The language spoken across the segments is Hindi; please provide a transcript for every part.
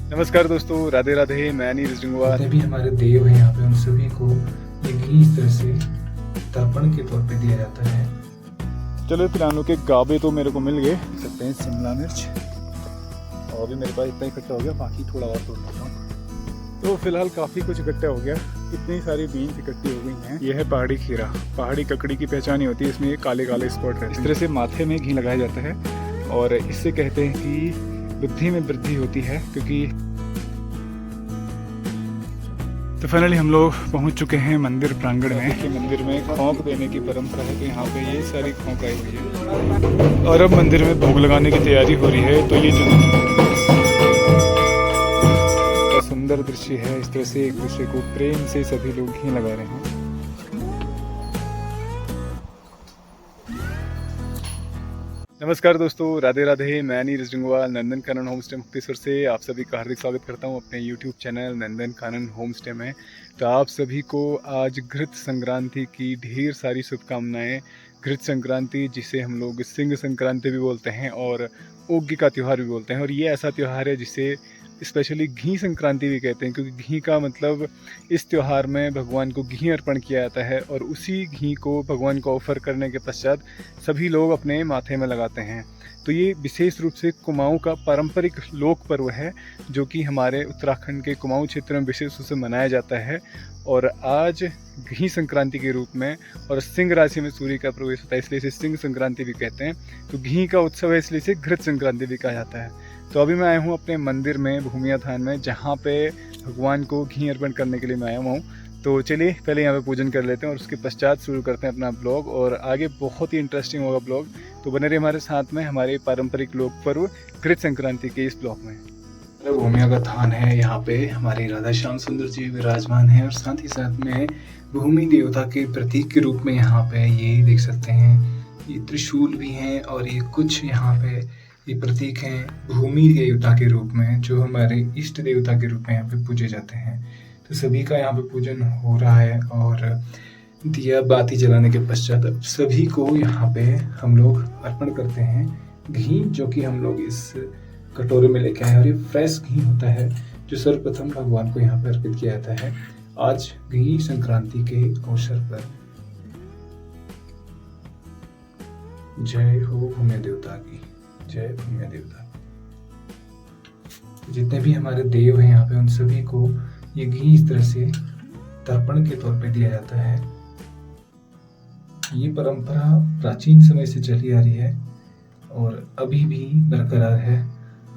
नमस्कार दोस्तों, राधे राधे। मैं नीरज जंगवार। जितने भी हमारे देव हैं यहाँ पे, उन सभी को ये घी इस तरह से तर्पण के तौर पे दिया जाता है। चलो तिलानों के गाबे तो मेरे को मिल गए, सकते हैं शिमला मिर्च, और अभी मेरे पास इतना इकट्ठा हो गया, बाकी थोड़ा और तोड़ लेता हूँ। तो फिलहाल काफ़ी कुछ इकट्ठा हो गया, इतनी सारी बीन्स इकट्ठी हो गई हैं। यह है पहाड़ी खीरा। पहाड़ी ककड़ी की पहचान ही होती है, इसमें ये काले काले स्पॉट रहते हैं। इस तरह से माथे में घी लगाया जाता है और इससे कहते हैं कि बुद्धि में वृद्धि होती है। क्योंकि तो फाइनली हम लोग पहुंच चुके हैं मंदिर प्रांगण में। कि मंदिर में खोंक देने की परंपरा है, तो यहाँ पे ये सारी खोंक आई हुई है और अब मंदिर में भोग लगाने की तैयारी हो रही है। तो ये जो सुंदर दृश्य है, इस तरह से एक दूसरे को प्रेम से सभी लोग घी लगा रहे हैं। नमस्कार दोस्तों, राधे राधे। मैं नीरज जंगवार नंदन कानन होम स्टे मुक्तेश्वर से आप सभी का हार्दिक स्वागत करता हूं अपने YouTube channel Nandan Kanan home stay में। तो आप सभी को आज घृत संक्रांति की ढेर सारी शुभकामनाएं। घृत संक्रांति, जिसे हम लोग सिंह संक्रांति भी बोलते हैं और ओग्गी का त्यौहार भी बोलते हैं, और ये ऐसा त्यौहार है जिसे स्पेशली घी संक्रांति भी कहते हैं, क्योंकि घी का मतलब इस त्यौहार में भगवान को घी अर्पण किया जाता है और उसी घी को भगवान को ऑफर करने के पश्चात सभी लोग अपने माथे में लगाते हैं। तो ये विशेष रूप से कुमाऊं का पारंपरिक लोक पर्व है, जो कि हमारे उत्तराखंड के कुमाऊं क्षेत्र में विशेष रूप से मनाया जाता है। और आज घी संक्रांति के रूप में, और सिंह राशि में सूर्य का प्रवेश होता है, इसलिए इसे सिंह संक्रांति भी कहते हैं। तो घी का उत्सव है, इसलिए इसे घृत संक्रांति भी कहा जाता है। तो अभी मैं आया हूँ अपने मंदिर में, भूमिया थान में, जहाँ पे भगवान को घी अर्पण करने के लिए मैं आया हुआ हूँ। तो चलिए पहले यहाँ पे पूजन कर लेते हैं और उसके पश्चात शुरू करते हैं अपना ब्लॉग, और आगे बहुत ही इंटरेस्टिंग होगा ब्लॉग। तो बने रहिए हमारे साथ में हमारे पारंपरिक लोक पर्व घृत संक्रांति के इस ब्लॉग में। भूमिया का थान है, यहाँ पे हमारे राधा श्याम सुंदर जी विराजमान है और साथ ही साथ में भूमि देवता के प्रतीक के रूप में यहाँ पे ये देख सकते हैं, ये त्रिशूल भी हैं और ये कुछ यहाँ पे ये प्रतीक हैं भूमि देवता के रूप में, जो हमारे इष्ट देवता के रूप में यहाँ पे पूजे जाते हैं। तो सभी का यहाँ पे पूजन हो रहा है और दिया बाती जलाने के पश्चात अब सभी को यहाँ पे हम लोग अर्पण करते हैं घी, जो कि हम लोग इस कटोरे में लेके आए, और ये फ्रेश घी होता है जो सर्वप्रथम भगवान को यहाँ पे अर्पित किया जाता है आज घी संक्रांति के अवसर पर। जय हो भूमि देवता की, जय भूमि देवता। जितने भी हमारे देव हैं यहाँ पे, उन सभी को ये घी इस तरह से तर्पण के तौर पे दिया जाता है। ये परंपरा प्राचीन समय से चली आ रही है और अभी भी बरकरार है,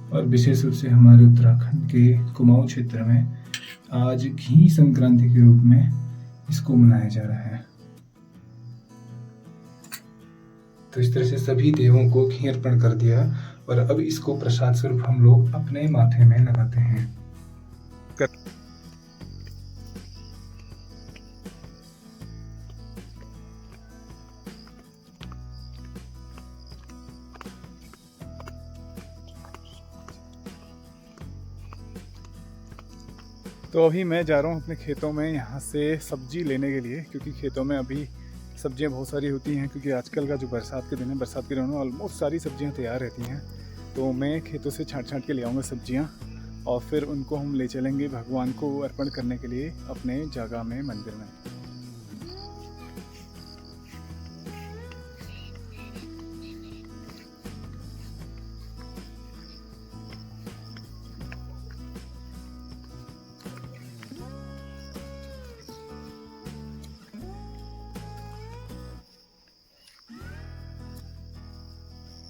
और विशेष रूप से हमारे उत्तराखंड के कुमाऊं क्षेत्र में आज घी संक्रांति के रूप में इसको मनाया जा रहा है। तो इस तरह से सभी देवों को घी अर्पण कर दिया और अब इसको प्रसाद स्वरूप हम लोग अपने माथे में लगाते हैं। तो अभी मैं जा रहा हूँ अपने खेतों में यहाँ से सब्जी लेने के लिए, क्योंकि खेतों में अभी सब्जियाँ बहुत सारी होती हैं। क्योंकि आजकल का जो बरसात के दिन है, बरसात के दिनों में ऑलमोस्ट सारी सब्जियाँ तैयार रहती हैं। तो मैं खेतों से छाँट छाँट के ले आऊँगा सब्जियाँ, और फिर उनको हम ले चलेंगे भगवान को अर्पण करने के लिए अपने जगह में, मंदिर में।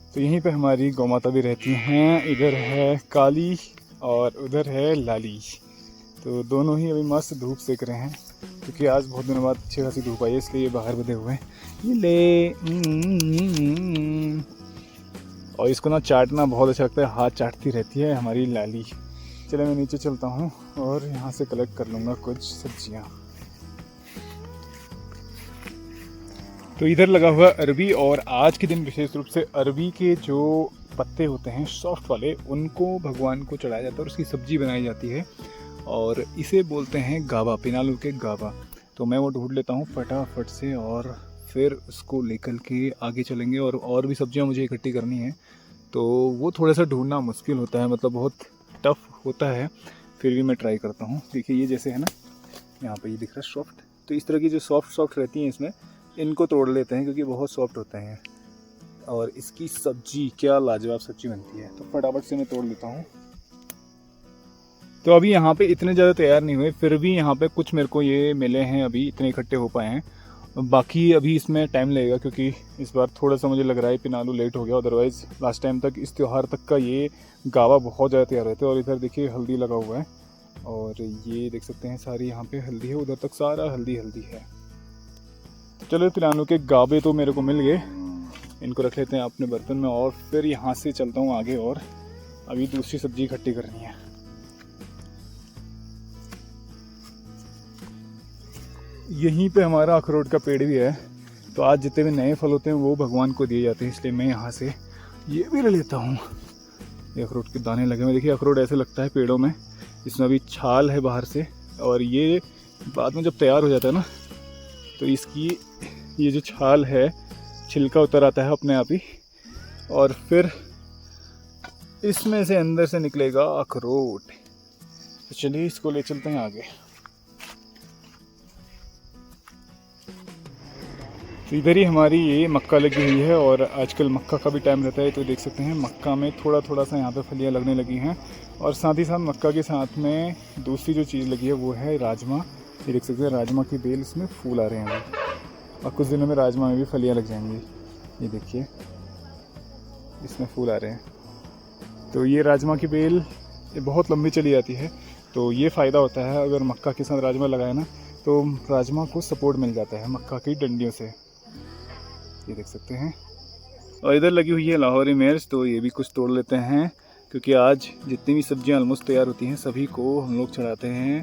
तो यहीं पे हमारी गौ माता भी रहती हैं। इधर है काली और उधर है लाली। तो दोनों ही अभी मस्त धूप सेक रहे हैं, क्योंकि आज बहुत दिनों बाद अच्छी खासी धूप आई है, इसलिए ये बाहर बंधे हुए हैं। ये ले और इसको ना चाटना बहुत अच्छा लगता है, हाथ चाटती रहती है हमारी लाली। चलो मैं नीचे चलता हूँ और यहाँ से कलेक्ट कर लूँगा कुछ सब्जियाँ। तो इधर लगा हुआ अरबी, और आज के दिन विशेष रूप से अरबी के जो पत्ते होते हैं सॉफ्ट वाले, उनको भगवान को चढ़ाया जाता है और उसकी सब्जी बनाई जाती है, और इसे बोलते हैं गावा, पिनालू के गावा। तो मैं वो ढूंढ लेता हूँ फटाफट से और फिर उसको लेकर के आगे चलेंगे। और भी सब्जियाँ मुझे इकट्ठी करनी है, तो वो थोड़ा सा ढूंढना मुश्किल होता है, मतलब बहुत टफ होता है, फिर भी मैं ट्राई करता हूँ। देखिए ये जैसे है ना, यहाँ पे ये दिख रहा है सॉफ्ट, तो इस तरह की जो सॉफ्ट रहती हैं इसमें, इनको तोड़ लेते हैं क्योंकि बहुत सॉफ्ट होते हैं। और इसकी सब्जी क्या लाजवाब सब्जी बनती है, तो फटाफट से मैं तोड़ लेता हूँ। तो अभी यहाँ पे इतने ज़्यादा तैयार नहीं हुए, फिर भी यहाँ पे कुछ मेरे को ये मिले हैं, अभी इतने इकट्ठे हो पाए हैं। बाकी अभी इसमें टाइम लगेगा क्योंकि इस बार थोड़ा सा मुझे लग रहा है पिनालू लेट हो गया, अदरवाइज़ लास्ट टाइम तक इस त्यौहार तक का ये गावा बहुत ज़्यादा तैयार रहते हैं। और इधर देखिए हल्दी लगा हुआ है, और ये देख सकते हैं सारी यहाँ पे हल्दी है, उधर तक सारा हल्दी है। चलो पिनालू के गावे तो मेरे को मिल गए, इनको रख लेते हैं अपने बर्तन में, और फिर यहाँ से चलता हूँ आगे, और अभी दूसरी सब्जी इकट्ठी करनी है। यहीं पे हमारा अखरोट का पेड़ भी है, तो आज जितने भी नए फल होते हैं वो भगवान को दिए जाते हैं, इसलिए मैं यहाँ से ये भी ले लेता हूँ। ये अखरोट के दाने लगे हुए, देखिए अखरोट ऐसे लगता है पेड़ों में, इसमें अभी छाल है बाहर से, और ये बाद में जब तैयार हो जाता है ना, तो इसकी ये जो छाल है, छिलका उतर आता है अपने आप ही, और फिर इसमें से अंदर से निकलेगा अखरोट। तो चलिए इसको ले चलते हैं आगे। तो इधर ही हमारी ये मक्का लगी हुई है, और आजकल मक्का का भी टाइम रहता है, तो देख सकते हैं मक्का में थोड़ा सा यहाँ पे फलियाँ लगने लगी हैं। और साथ ही साथ मक्का के साथ में दूसरी जो चीज़ लगी है वो है राजमा। ये देख सकते हैं राजमा की बेल, इसमें फूल आ रहे हैं अभी, और कुछ दिनों में राजमा में भी फलियाँ लग जाएंगी। ये देखिए इसमें फूल आ रहे हैं। तो ये राजमा की बेल ये बहुत लंबी चली जाती है, तो ये फ़ायदा होता है अगर मक्का के साथ राजमा लगाए ना, तो राजमा को सपोर्ट मिल जाता है मक्का की डंडियों से। ये देख सकते हैं। और इधर लगी हुई है लाहौरी मिर्च, तो ये भी कुछ तोड़ लेते हैं, क्योंकि आज जितनी भी सब्जियां ऑलमोस्ट तैयार होती हैं सभी को हम लोग चढ़ाते हैं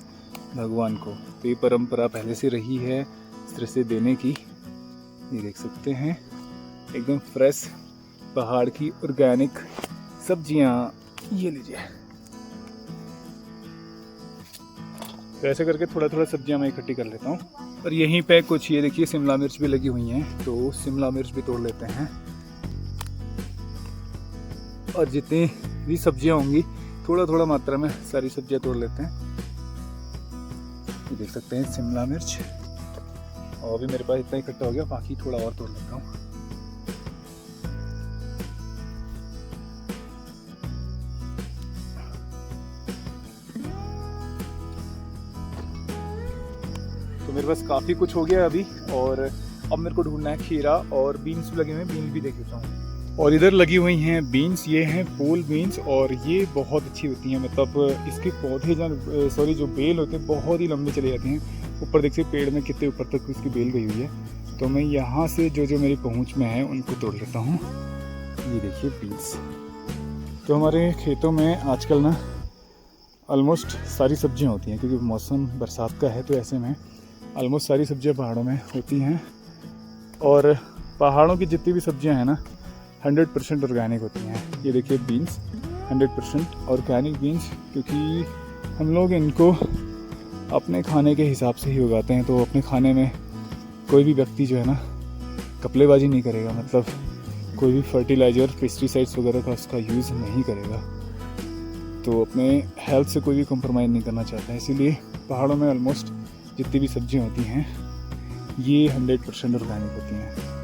भगवान को। तो ये परंपरा पहले से रही है इस तरह से देने की। ये देख सकते हैं एकदम फ्रेश पहाड़ की ऑर्गेनिक सब्जियां, ये लीजिए। तो ऐसे करके थोड़ा सब्जियां मैं इकट्ठी कर लेता हूँ। और यहीं पे कुछ ये देखिए शिमला मिर्च भी लगी हुई हैं, तो शिमला मिर्च भी तोड़ लेते हैं। और जितनी भी सब्जियां होंगी थोड़ा मात्रा में सारी सब्जियां तोड़ लेते हैं। ये देख सकते हैं शिमला मिर्च, और अभी मेरे पास इतना इकट्ठा हो गया, बाकी थोड़ा और तोड़ लेता हूँ। तो मेरे पास काफ़ी कुछ हो गया अभी, और अब मेरे को ढूंढना है खीरा, और बीन्स भी लगे हुए हैं, बीन्स भी देख लेता हूँ। और इधर लगी हुई हैं बीन्स, ये हैं पोल बीन्स, और ये बहुत अच्छी होती हैं, मतलब इसके पौधे जो बेल होते हैं बहुत ही लंबी चली जाती हैं। ऊपर देखिए पेड़ में कितने ऊपर तक इसकी बेल गई हुई है। तो मैं यहाँ से जो मेरी पहुँच में है उनको तोड़ लेता हूँ। ये देखिए बीन्स। तो हमारे खेतों में आजकल ना ऑलमोस्ट सारी सब्जियाँ होती हैं, क्योंकि मौसम बरसात का है, तो ऐसे में ऑलमोस्ट सारी सब्जियाँ पहाड़ों में होती हैं। और पहाड़ों की जितनी भी सब्जियां हैं ना 100% ऑर्गेनिक होती हैं। ये देखिए बीन्स 100% ऑर्गेनिक बीन्स, क्योंकि हम लोग इनको अपने खाने के हिसाब से ही उगाते हैं। तो अपने खाने में कोई भी व्यक्ति जो है ना कपलेबाजी नहीं करेगा, मतलब कोई भी फर्टिलाइज़र पेस्टिसाइड्स वगैरह का उसका यूज़ नहीं करेगा। तो अपने हेल्थ से कोई भी कॉम्प्रोमाइज़ नहीं करना चाहता है, इसीलिए पहाड़ों में ऑलमोस्ट जितनी भी सब्जियां होती हैं ये 100% ऑर्गेनिक होती हैं।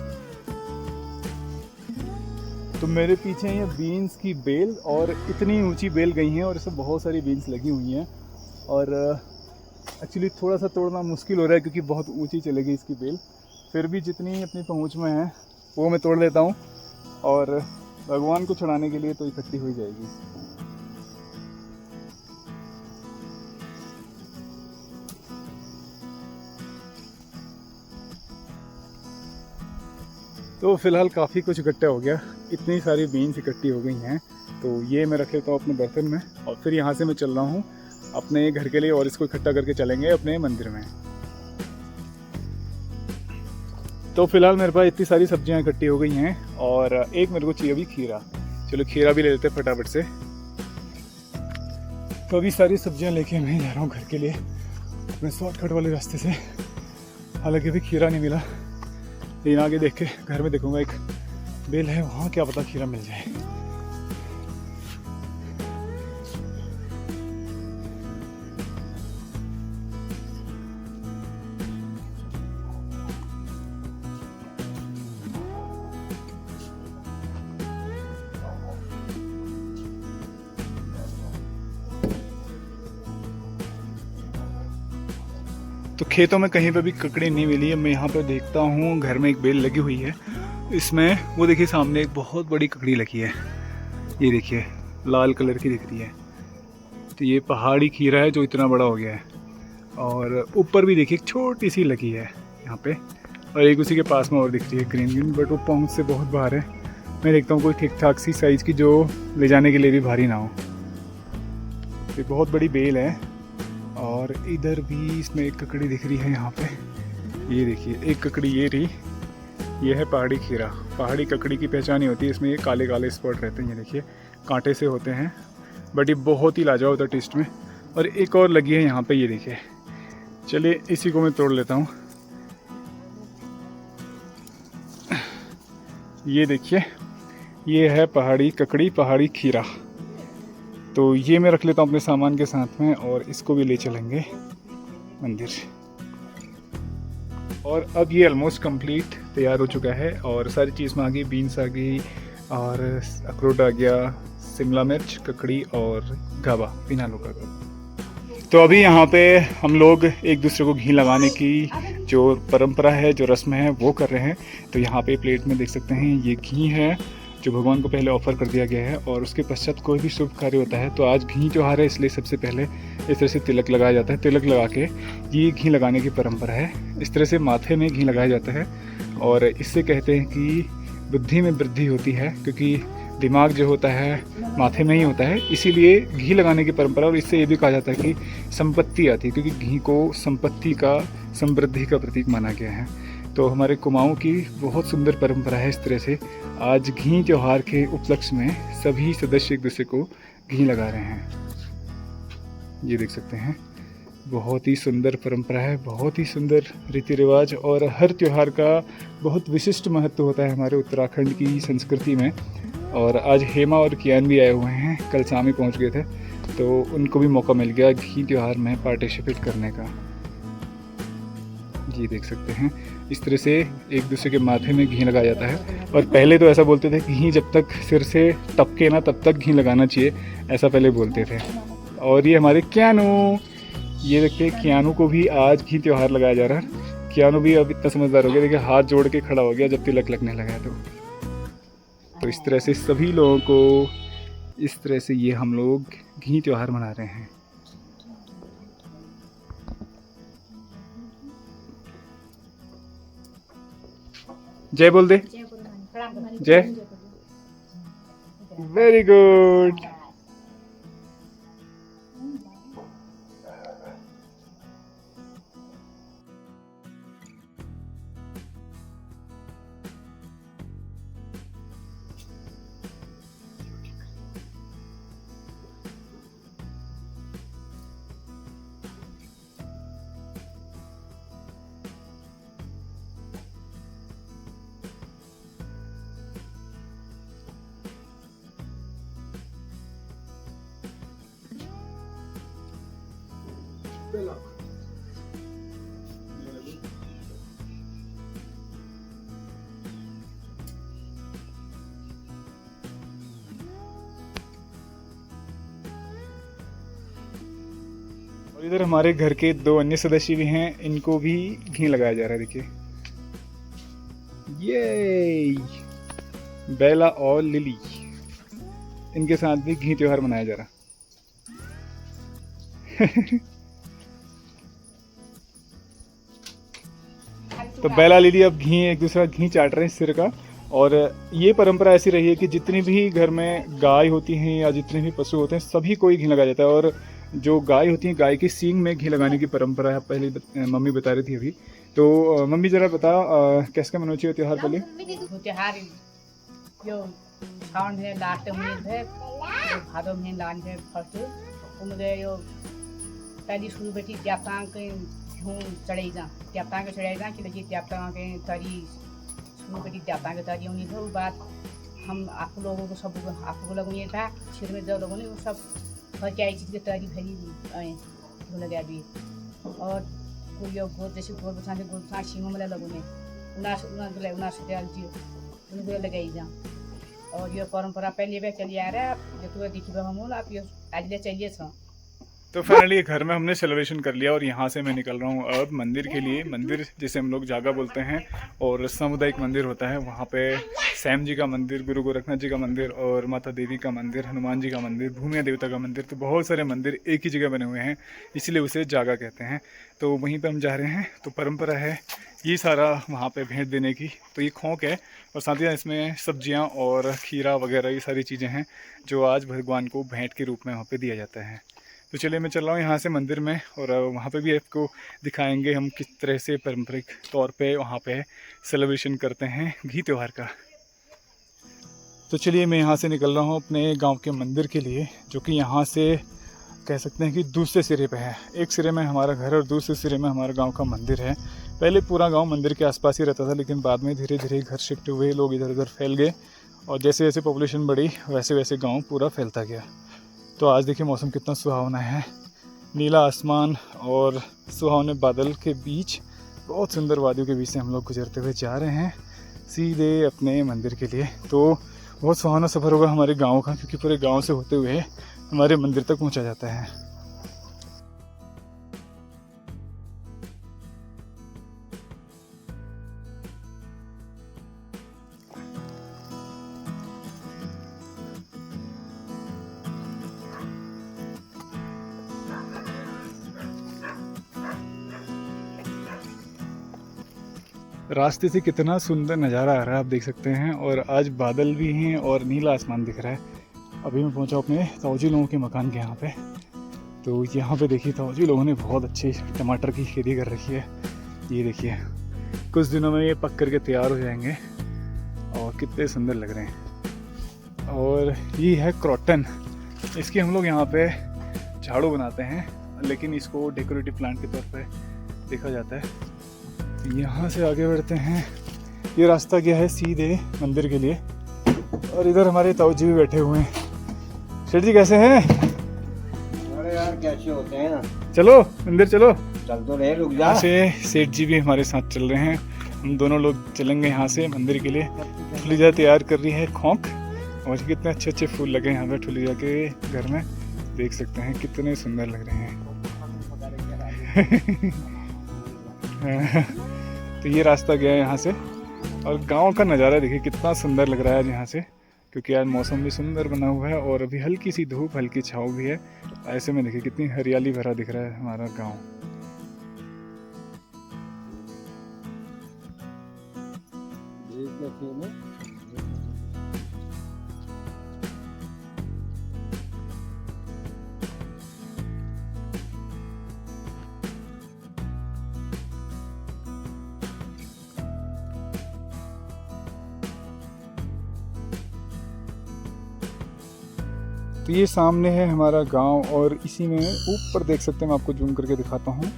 तो मेरे पीछे ये बीन्स की बेल, और इतनी ऊंची बेल गई हैं, और इसमें बहुत सारी बीन्स लगी हुई हैं। और एक्चुअली थोड़ा सा तोड़ना मुश्किल हो रहा है क्योंकि बहुत ऊंची चलेगी इसकी बेल। फिर भी जितनी अपनी पहुंच में है वो मैं तोड़ लेता हूं, और भगवान को चढ़ाने के लिए तो इकट्ठी हो जाएगी। तो फ़िलहाल काफ़ी कुछ इकट्ठा हो गया, इतनी सारी बीन्स इकट्ठी हो गई हैं। तो ये मैं रख लेता हूँ अपने बर्तन में, और फिर यहाँ से मैं चल रहा हूँ अपने घर के लिए, और इसको इकट्ठा करके चलेंगे अपने मंदिर में। तो फिलहाल मेरे पास इतनी सारी सब्जियाँ इकट्ठी हो गई हैं, और एक मेरे को चाहिए अभी खीरा। चलो खीरा भी ले लेते हैं फटाफट से। तो अभी सारी सब्जियाँ लेके मैं जा रहा हूँ घर के लिए अपने शॉर्टकट वाले रास्ते से। हालांकि अभी खीरा नहीं मिला, लेकिन आगे देख के घर में देखूंगा एक बेल है वहाँ, क्या पता खीरा मिल जाए। तो खेतों में कहीं पर भी ककड़ी नहीं मिली है। मैं यहाँ पर देखता हूँ घर में एक बेल लगी हुई है, इसमें वो देखिए सामने एक बहुत बड़ी ककड़ी लगी है, ये देखिए लाल कलर की दिख रही है। तो ये पहाड़ी खीरा है जो इतना बड़ा हो गया है। और ऊपर भी देखिए एक छोटी सी लगी है यहाँ पे, और एक उसी के पास में और दिख रही है ग्रीन ग्रीन, बट वो पहुँच से बहुत बाहर है। मैं देखता हूँ कोई ठीक ठाक सी साइज़ की जो ले जाने के लिए भी भारी ना हो। ये बहुत बड़ी बेल है। और इधर भी इसमें एक ककड़ी दिख रही है यहाँ पे, ये देखिए एक ककड़ी ये रही, ये है पहाड़ी खीरा। पहाड़ी ककड़ी की पहचान ही होती है, इसमें ये काले काले स्पॉट रहते हैं, ये देखिए कांटे से होते हैं, बट ये बहुत ही लाजवाब होता है टेस्ट में। और एक और लगी है यहाँ पे, ये देखिए। चलिए इसी को मैं तोड़ लेता हूँ। ये देखिए ये है पहाड़ी ककड़ी, पहाड़ी खीरा। तो ये मैं रख लेता हूँ अपने सामान के साथ में, और इसको भी ले चलेंगे मंदिर। और अब ये ऑलमोस्ट कंप्लीट तैयार हो चुका है, और सारी चीज़ में आ गई, बीन्स आ गई, और अखरोट आ गया, शिमला मिर्च, ककड़ी और गावा, बिना आलू का गावा। तो अभी यहाँ पे हम लोग एक दूसरे को घी लगाने की जो परंपरा है, जो रस्म है, वो कर रहे हैं। तो यहाँ पे प्लेट में देख सकते हैं ये घी है जो भगवान को पहले ऑफर कर दिया गया है, और उसके पश्चात कोई भी शुभ कार्य होता है तो आज घी त्योहार है, इसलिए सबसे पहले इस तरह से तिलक लगाया जाता है। तिलक लगा के ये घी लगाने की परंपरा है। इस तरह से माथे में घी लगाया जाता है, और इससे कहते हैं कि बुद्धि में वृद्धि होती है, क्योंकि दिमाग जो होता है माथे में ही होता है, इसीलिए घी लगाने की परंपरा। और इससे ये भी कहा जाता है कि संपत्ति आती है, क्योंकि घी को संपत्ति का, समृद्धि का प्रतीक माना गया है। तो हमारे कुमाऊं की बहुत सुंदर परंपरा है। इस तरह से आज घी त्योहार के उपलक्ष्य में सभी सदस्य एक दूसरे को घी लगा रहे हैं, ये देख सकते हैं। बहुत ही सुंदर परंपरा है, बहुत ही सुंदर रीति रिवाज, और हर त्यौहार का बहुत विशिष्ट महत्व होता है हमारे उत्तराखंड की संस्कृति में। और आज हेमा और कियान भी आए हुए हैं, कल शाम ही पहुँच गए थे, तो उनको भी मौका मिल गया घी त्यौहार में पार्टिसिपेट करने का। ये देख सकते हैं इस तरह से एक दूसरे के माथे में घी लगाया जाता है। और पहले तो ऐसा बोलते थे कि घी जब तक सिर से टपके ना तब तक घी लगाना चाहिए, ऐसा पहले बोलते थे। और ये हमारे क्यानू, ये देखते हैं क्यानू को भी आज घी त्योहार लगाया जा रहा है। क्यानू भी अब इतना समझदार हो गया, देखिए हाथ जोड़ के खड़ा हो गया जब तिलक लगने लगा है। तो इस तरह से सभी लोगों को, इस तरह से ये हम लोग घी त्योहार मना रहे हैं। जय बोल दे, जय। Very good. और इधर हमारे घर के दो अन्य सदस्य भी हैं, इनको भी घी लगाया जा रहा है। देखिए ये बेला और लिली, इनके साथ भी घी त्योहार मनाया जा रहा। तो बेला लिली अब घी, एक दूसरा घी चाट रहे हैं सिर का। और ये परंपरा ऐसी रही है कि जितनी भी घर में गाय होती हैं या जितने भी पशु होते हैं सभी को ही घी लगाया जाता है। और जो गाय होती है, गाय के सींग में घी लगाने की परंपरा है, पहले मम्मी बता रही थी अभी। तो मम्मी जरा बता कैसे मनाना चाहिए त्योहार पहले? त्योहार यो सावन में लास्ट में है, भादो में लास्ट में फर्स्ट उनके यो पहली शुरू बेटी त्याप्तांग के हूँ चढ़ाई जा, त्याप्तांग के चढ़ाई जा कि लगी त्याप्तांग के तरी शुरू बेटी त्याप्तांग के तरी उन्हीं तो बात हम आप लोगों को सब आपको लोगों ये था सिर में जो लोगों ने वो सब हर क्या चीज़ की तरी भरी वो लगे अभी। और कोई यो गोद जैसे गोद बसा से गोद बसा सींगों में लोगों ने उनास जी उनको लगाई जा। और ये परंपरा पहले भी चली आ रहा है, जो तो देखी हम आप ये आज ले चलिए छो तो फाइनली घर में हमने सेलिब्रेशन कर लिया और यहाँ से मैं निकल रहा हूँ अब मंदिर के लिए। मंदिर जिसे हम लोग जागा बोलते हैं और सामुदायिक मंदिर होता है। वहाँ पे सैम जी का मंदिर, गुरु गोरखनाथ जी का मंदिर और माता देवी का मंदिर, हनुमान जी का मंदिर, भूमिया देवता का मंदिर, तो बहुत सारे मंदिर एक ही जगह बने हुए हैं, इसलिए उसे जागा कहते हैं। तो वहीं पर हम जा रहे हैं। तो परंपरा है ये सारा वहाँ पर भेंट देने की। तो ये खोंक है और साथ ही इसमें सब्जियाँ और खीरा वगैरह ये सारी चीज़ें हैं जो आज भगवान को भेंट के रूप में वहाँ पर दिया जाता है। तो चलिए मैं चल रहा हूँ यहाँ से मंदिर में और वहाँ पे भी आपको दिखाएंगे हम किस तरह से पारंपरिक तौर पे वहाँ पे सेलिब्रेशन करते हैं घी त्यौहार का। तो चलिए मैं यहाँ से निकल रहा हूँ अपने गांव के मंदिर के लिए, जो कि यहाँ से कह सकते हैं कि दूसरे सिरे पे है। एक सिरे में हमारा घर और दूसरे सिरे में हमारा गाँव का मंदिर है। पहले पूरा गाँव मंदिर के आसपास ही रहता था, लेकिन बाद में धीरे धीरे घर शिफ्ट हुए, लोग इधर उधर फैल गए और जैसे जैसे पॉपुलेशन बढ़ी वैसे वैसे गाँव पूरा फैलता गया। तो आज देखिए मौसम कितना सुहावना है, नीला आसमान और सुहावने बादल के बीच, बहुत सुंदर वादियों के बीच से हम लोग गुजरते हुए जा रहे हैं सीधे अपने मंदिर के लिए। तो बहुत सुहावना सफ़र होगा हमारे गांव का, क्योंकि पूरे गांव से होते हुए हमारे मंदिर तक पहुंचा जाता है। रास्ते से कितना सुंदर नज़ारा आ रहा है आप देख सकते हैं, और आज बादल भी हैं और नीला आसमान दिख रहा है। अभी मैं पहुंचा अपने ताऊजी लोगों के मकान के यहाँ पे। तो यहाँ पे देखिए ताऊजी लोगों ने बहुत अच्छी टमाटर की खेती कर रखी है। ये देखिए कुछ दिनों में ये पक करके तैयार हो जाएंगे और कितने सुंदर लग रहे हैं। और ये है क्रॉटन, इसकी हम लोग यहाँ पे झाड़ू बनाते हैं, लेकिन इसको डेकोरेटिव प्लांट के तौर पर देखा जाता है। यहाँ से आगे बढ़ते हैं। ये रास्ता गया है सीधे मंदिर के लिए और इधर हमारे ताऊ जी भी बैठे हुए हैं। सेठ जी कैसे हैं? अरे यार कैसे होते हैं ना, चलो मंदिर चलो। चल तो रहे, रुक जा। यहाँ से सेठ जी भी हमारे साथ चल रहे हैं। हम दोनों लोग चलेंगे यहाँ से मंदिर के लिए। ठुलिजा तैयार कर रही है खोंक, और कितने अच्छे अच्छे फूल लगे हैं यहाँ पे ठुलिजा के घर में, देख सकते हैं कितने सुंदर लग रहे हैं। तो ये रास्ता गया है यहाँ से, और गांव का नज़ारा देखिए कितना सुंदर लग रहा है आज यहाँ से, क्योंकि आज मौसम भी सुंदर बना हुआ है और अभी हल्की सी धूप हल्की छाँव भी है। ऐसे में देखिए कितनी हरियाली भरा दिख रहा है हमारा गांव। तो ये सामने है हमारा गांव और इसी में ऊपर देख सकते हैं, मैं आपको जूम करके दिखाता हूँ।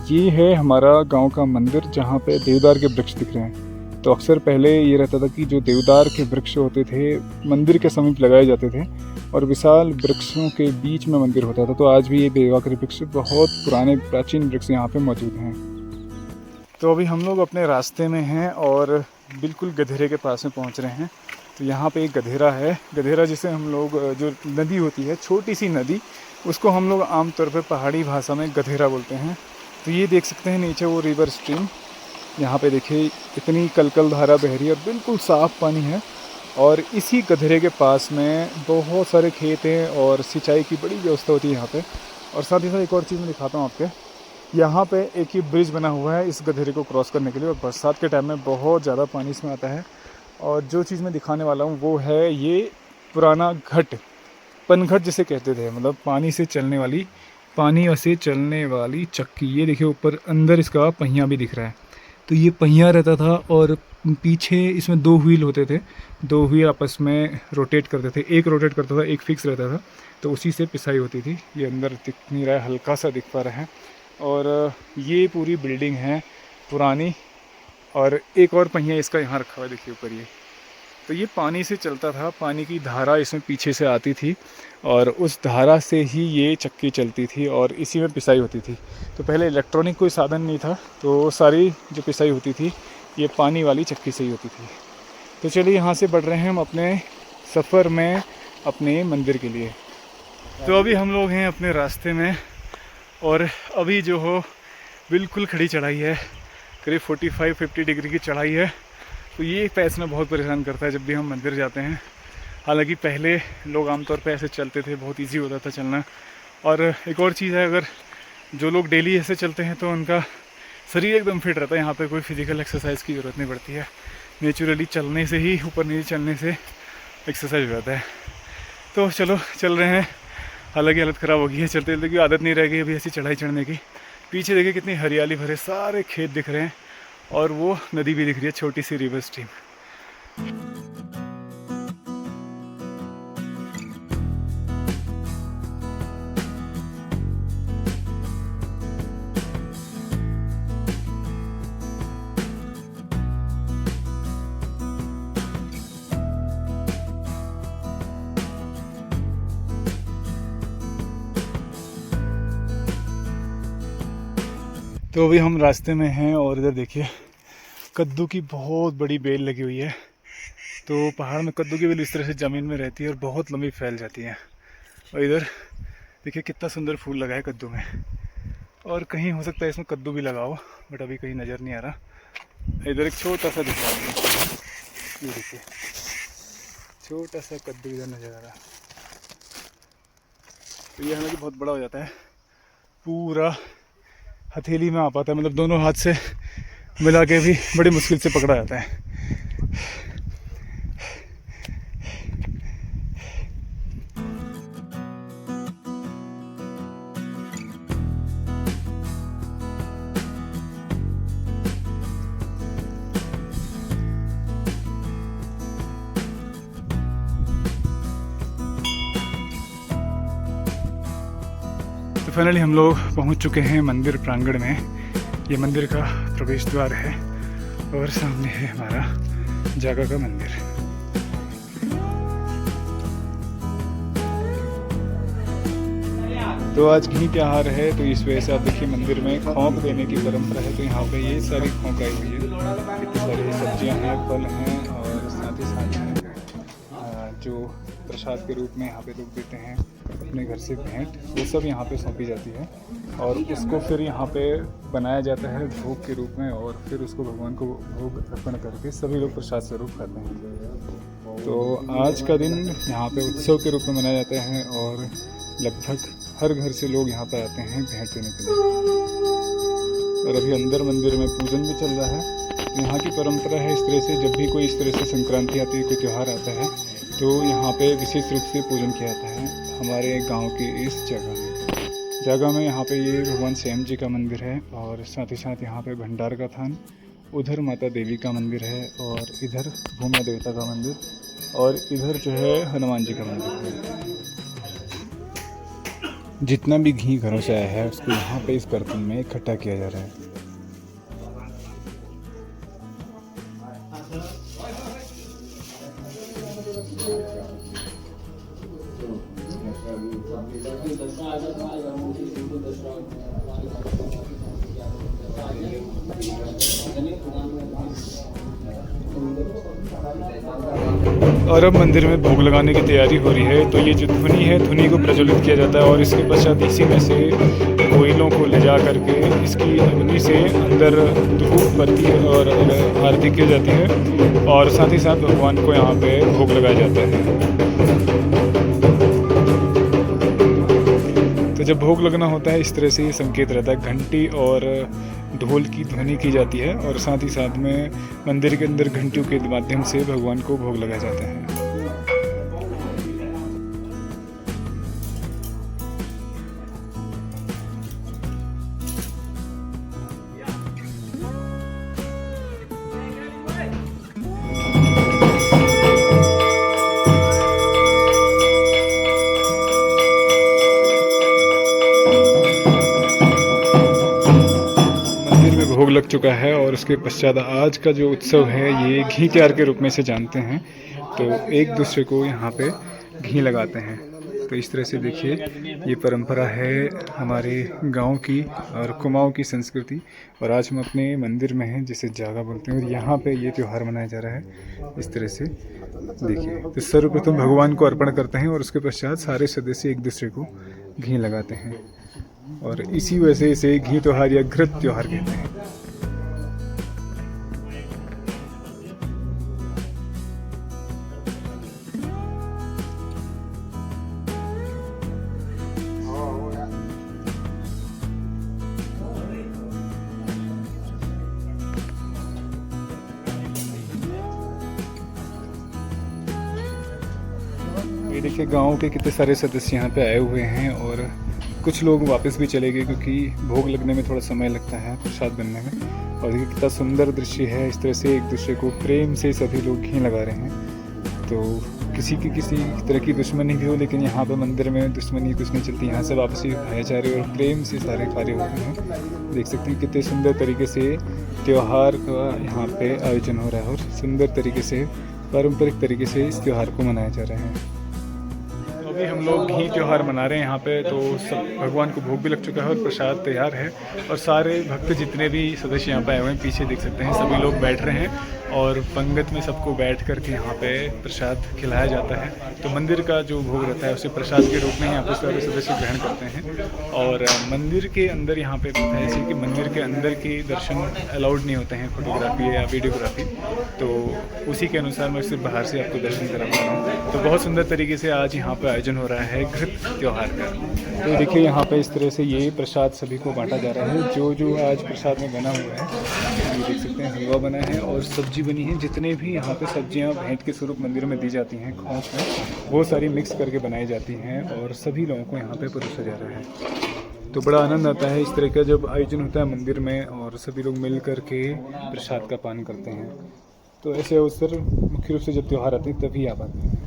ये है हमारा गांव का मंदिर जहाँ पे देवदार के वृक्ष दिख रहे हैं। तो अक्सर पहले ये रहता था कि जो देवदार के वृक्ष होते थे मंदिर के समीप लगाए जाते थे और विशाल वृक्षों के बीच में मंदिर होता था। तो आज भी ये देवदार के वृक्ष बहुत पुराने प्राचीन वृक्ष यहाँ पे मौजूद हैं। तो अभी हम लोग अपने रास्ते में हैं और बिल्कुल गधेरे के पास में पहुँच रहे हैं। तो यहाँ पे एक गधेरा है। गधेरा जिसे हम लोग, जो नदी होती है छोटी सी नदी, उसको हम लोग आमतौर पे पहाड़ी भाषा में गधेरा बोलते हैं। तो ये देख सकते हैं नीचे वो रिवर स्ट्रीम, यहाँ पे देखिए इतनी कलकल धारा बह रही है और बिल्कुल साफ़ पानी है। और इसी गधेरे के पास में बहुत सारे खेत हैं और सिंचाई की बड़ी व्यवस्था होती है यहाँ पे। और साथ ही साथ एक और चीज़ मैं दिखाता हूँ आपके, यहाँ पे एक ही ब्रिज बना हुआ है इस गधेरे को क्रॉस करने के लिए, और बरसात के टाइम में बहुत ज़्यादा पानी इसमें आता है। और जो चीज़ मैं दिखाने वाला हूँ वो है ये पुराना घट, पनघट जिसे कहते थे, मतलब पानी से चलने वाली चक्की। ये देखिए ऊपर अंदर इसका पहिया भी दिख रहा है। तो ये पहिया रहता था और पीछे इसमें 2 व्हील होते थे, 2 व्हील आपस में रोटेट करते थे, एक रोटेट करता था एक फिक्स रहता था, तो उसी से पिसाई होती थी। ये अंदर दिख नहीं रहा है, हल्का सा दिख पा रहा है। और ये पूरी बिल्डिंग है पुरानी, और एक और पहिया इसका यहाँ रखा हुआ है देखिए ऊपर ये। तो ये पानी से चलता था, पानी की धारा इसमें पीछे से आती थी और उस धारा से ही ये चक्की चलती थी और इसी में पिसाई होती थी। तो पहले इलेक्ट्रॉनिक कोई साधन नहीं था, तो सारी जो पिसाई होती थी ये पानी वाली चक्की से ही होती थी। तो चलिए यहाँ से बढ़ रहे हैं हम अपने सफ़र में अपने मंदिर के लिए। तो अभी हम लोग हैं अपने रास्ते में और अभी जो हो बिल्कुल खड़ी चढ़ाई है, करीब 45-50 डिग्री की चढ़ाई है। तो ये पैसना बहुत परेशान करता है जब भी हम मंदिर जाते हैं। हालांकि पहले लोग आमतौर पे ऐसे चलते थे, बहुत इजी होता था चलना। और एक और चीज़ है, अगर जो लोग डेली ऐसे चलते हैं तो उनका शरीर एकदम फिट रहता है। यहाँ पे कोई फिज़िकल एक्सरसाइज की ज़रूरत नहीं पड़ती है, नेचुरली चलने से ही, ऊपर नीचे चलने से एक्सरसाइज हो जाता है। तो चलो चल रहे हैं। हालांकि हालत ख़राब हो गई है चलते चलते, की आदत नहीं रह गई अभी ऐसी चढ़ाई चढ़ने की। पीछे देखिए कितनी हरियाली भरे सारे खेत दिख रहे हैं और वो नदी भी दिख रही है, छोटी सी रिवर स्ट्रीम। तो अभी हम रास्ते में हैं और इधर देखिए कद्दू की बहुत बड़ी बेल लगी हुई है। तो पहाड़ में कद्दू की बेल इस तरह से ज़मीन में रहती है और बहुत लंबी फैल जाती है। और इधर देखिए कितना सुंदर फूल लगा है कद्दू में। और कहीं हो सकता है इसमें कद्दू भी लगा हो, बट अभी कहीं नज़र नहीं आ रहा। इधर एक छोटा सा दिखा रहा है, ये देखिए छोटा सा कद्दू इधर नज़र आ रहा। तो ये हालांकि बहुत बड़ा हो जाता है, पूरा हथेली में आ पाता है, मतलब दोनों हाथ से मिला के भी बड़ी मुश्किल से पकड़ा जाता है। तो फाइनली हम लोग पहुंच चुके हैं मंदिर प्रांगण में। ये मंदिर का प्रवेश द्वार है और सामने है हमारा जागा का मंदिर। तो आज घी त्योहार है, तो इस वजह से आप देखिए मंदिर में खोंक देने की परंपरा है। तो यहाँ पे ये सारी खोंक आई हुई है, इतनी सारी सब्जियाँ हैं, फल हैं और साथ ही साथ जो प्रसाद के रूप में यहाँ पे लोग देते हैं अपने घर से भेंट, वो सब यहाँ पे सौंपी जाती है और उसको फिर यहाँ पे बनाया जाता है भोग के रूप में और फिर उसको भगवान को भोग अर्पण करके सभी लोग प्रसाद स्वरूप खाते हैं। तो आज का दिन यहाँ पे उत्सव के रूप में मनाया जाता है और लगभग हर घर से लोग यहाँ पर आते हैं भेंट देने के लिए। और अभी अंदर मंदिर में पूजन भी चल रहा है। तो यहाँ की परंपरा है इस तरह से, जब भी कोई इस तरह से संक्रांति आती है, कोई त्यौहार आता है, तो यहाँ पे विशेष रूप से पूजन किया जाता है हमारे गांव की इस जगह में। यहाँ पे ये भगवान श्याम जी का मंदिर है और साथ ही साथ यहाँ पे भंडार का थान, उधर माता देवी का मंदिर है और इधर भूमिया देवता का मंदिर और इधर जो है हनुमान जी का मंदिर है। जितना भी घी घरों से आया है उसको यहाँ पे इस बर्तन में इकट्ठा किया जा रहा है। और अब मंदिर में भोग लगाने की तैयारी हो रही है। तो ये जो धुनी है, धुनी को प्रज्वलित किया जाता है और इसके पश्चात इसी में से कोयलों को ले जा करके इसकी अग्नि से अंदर धूप बत्ती और आरती की जाती है और साथ ही साथ भगवान को यहाँ पे भोग लगाया जाता है। तो जब भोग लगना होता है इस तरह से ये संकेत रहता है, घंटी और ढोल की ध्वनि की जाती है और साथ ही साथ में मंदिर के अंदर घंटियों के माध्यम से भगवान को भोग लगाया जाता है। भोग लग चुका है और उसके पश्चात आज का जो उत्सव है ये घी त्योहार के रूप में से जानते हैं। तो एक दूसरे को यहाँ पे घी लगाते हैं। तो इस तरह से देखिए ये परंपरा है हमारे गांव की और कुमाऊं की संस्कृति। और आज हम अपने मंदिर में हैं जिसे जागा बोलते हैं और यहाँ पे ये त्यौहार मनाया जा रहा है इस तरह से देखिए। तो सर्वप्रथम भगवान को अर्पण करते हैं और उसके पश्चात सारे सदस्य एक दूसरे को घी लगाते हैं और इसी वजह से इसे घी त्यौहार या घृत त्यौहार कहते हैं। ये देखिए गांव के कितने सारे सदस्य यहाँ पे आए हुए हैं और कुछ लोग वापस भी चले गए क्योंकि भोग लगने में थोड़ा समय लगता है प्रसाद बनने में। और ये कितना सुंदर दृश्य है, इस तरह से एक दूसरे को प्रेम से सभी लोग घी लगा रहे हैं। तो किसी तरह की दुश्मनी भी हो लेकिन यहाँ पे मंदिर में दुश्मनी कुछ नहीं चलती, यहाँ से वापसी भाईचारे और प्रेम से सारे कार्य होते हैं। देख सकते हैं कितने सुंदर तरीके से त्यौहार का यहाँ पे आयोजन हो रहा है और सुंदर तरीके से पारंपरिक तरीके से इस त्यौहार को मनाया जा रहा है। अभी हम लोग घी त्यौहार मना रहे हैं यहाँ पे, तो सब भगवान को भोग भी लग चुका है और प्रसाद तैयार है। और सारे भक्त जितने भी सदस्य यहाँ पे आए हुए हैं पीछे देख सकते हैं सभी लोग बैठ रहे हैं और पंगत में सबको बैठ करके यहाँ पे प्रसाद खिलाया जाता है। तो मंदिर का जो भोग रहता है उसे प्रसाद के रूप में यहाँ पे सारे सदस्य ग्रहण करते हैं। और मंदिर के अंदर यहाँ पे प्रथा ऐसी कि मंदिर के अंदर के दर्शन अलाउड नहीं होते हैं, फोटोग्राफी या वीडियोग्राफी, तो उसी के अनुसार मैं सिर्फ बाहर से आपको दर्शन करा पा रहा हूँ। तो बहुत सुंदर तरीके से आज यहाँ पे आयोजन हो रहा है घृत त्यौहार का। तो देखिए यहाँ पे इस तरह से ये प्रसाद सभी को बांटा जा रहा है। जो आज प्रसाद में बना हुआ है ये देख सकते हैं, हलवा बना है और सब्जी बनी है। जितने भी यहाँ पे सब्जियाँ भेंट के स्वरूप मंदिर में दी जाती हैं खोंच में, वो सारी मिक्स करके बनाई जाती हैं और सभी लोगों को यहाँ पे परोसा जा रहा है। तो बड़ा आनंद आता है इस तरह का जब आयोजन होता है मंदिर में और सभी लोग मिल कर के प्रसाद का पान करते हैं। तो ऐसे अवसर मुख्य रूप से जब त्यौहार आते हैं तभी आ पाते हैं।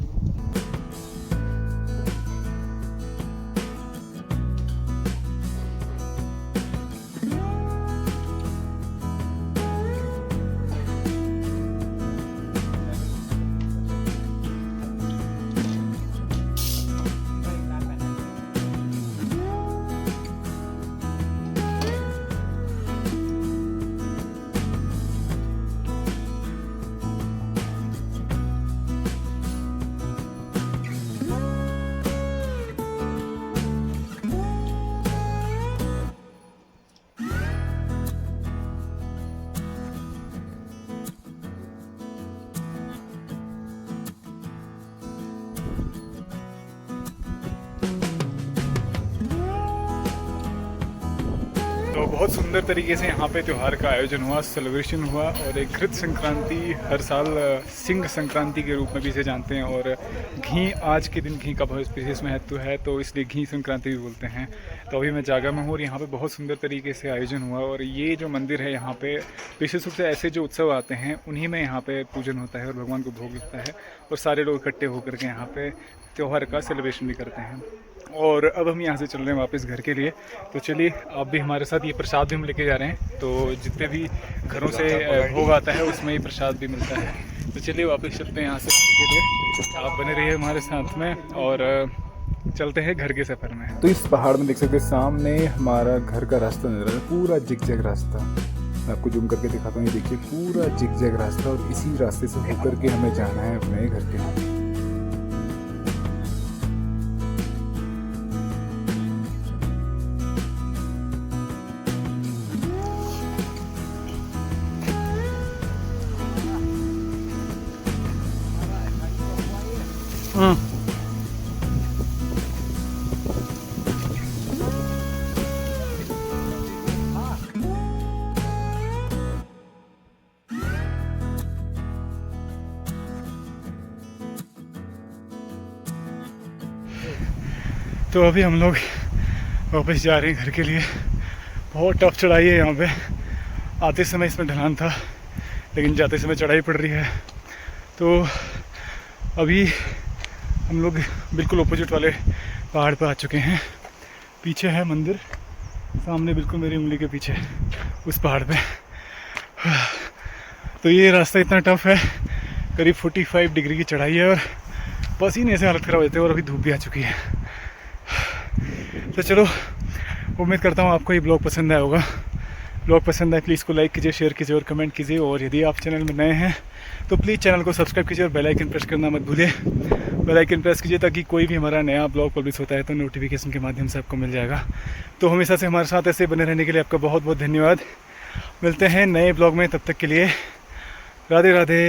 तो बहुत सुंदर तरीके से यहाँ पे त्यौहार का आयोजन हुआ, सेलिब्रेशन हुआ। और एक घृत संक्रांति हर साल सिंह संक्रांति के रूप में भी इसे जानते हैं। और घी आज के दिन घी का बहुत विशेष महत्व है, तो इसलिए घी संक्रांति भी बोलते हैं। तो अभी मैं जागा में हूँ और यहाँ पे बहुत सुंदर तरीके से आयोजन हुआ। और ये जो मंदिर है यहाँ पे विशेष रूप से ऐसे जो उत्सव आते हैं उन्हीं में यहाँ पे पूजन होता है और भगवान को भोग लगता है और सारे लोग इकट्ठे होकर के यहाँ पे त्यौहार का सेलिब्रेशन भी करते हैं। और अब हम यहाँ से चल रहे हैं वापस घर के लिए। तो चलिए आप भी हमारे साथ, ये प्रसाद भी हम लेके जा रहे हैं। तो जितने भी घरों से भोग आता है उसमें ही प्रसाद भी मिलता है। तो चलिए वापस चलते हैं यहाँ से घर के लिए। आप बने रहिए हमारे साथ में और चलते हैं घर के सफ़र में। तो इस पहाड़ में देख सकते हैं सामने हमारा घर का रास्ता नजर आ रहा है, पूरा जिगजैग रास्ता। मैं आपको जूम करके दिखाता हूँ, ये देखिए पूरा जिगजैग रास्ता और इसी रास्ते से होकर के हमें जाना है अपने घर के लिए। तो अभी हम लोग वापस जा रहे हैं घर के लिए। बहुत टफ चढ़ाई है यहाँ पे। आते समय इसमें ढलान था लेकिन जाते समय चढ़ाई पड़ रही है। तो अभी हम लोग बिल्कुल ऑपोजिट वाले पहाड़ पर आ चुके हैं। पीछे है मंदिर, सामने बिल्कुल मेरी उंगली के पीछे उस पहाड़ पे। तो ये रास्ता इतना टफ है, करीब 45 डिग्री की चढ़ाई है और पसीने से हालत ख़राब हो जाती है। और अभी धूप भी आ चुकी है। तो चलो, उम्मीद करता हूँ आपको ये ब्लॉग पसंद आया होगा। ब्लॉग पसंद आए प्लीज़ को लाइक कीजिए, शेयर कीजिए और कमेंट कीजिए। और यदि आप चैनल में नए हैं तो प्लीज़ चैनल को सब्सक्राइब कीजिए और बेल आइकन प्रेस करना मत भूलिए। बेल आइकन प्रेस कीजिए ताकि कोई भी हमारा नया ब्लॉग पब्लिश होता है तो नोटिफिकेशन के माध्यम से आपको मिल जाएगा। तो हमेशा से हमारे साथ ऐसे बने रहने के लिए आपका बहुत बहुत धन्यवाद। मिलते हैं नए ब्लॉग में, तब तक के लिए राधे राधे।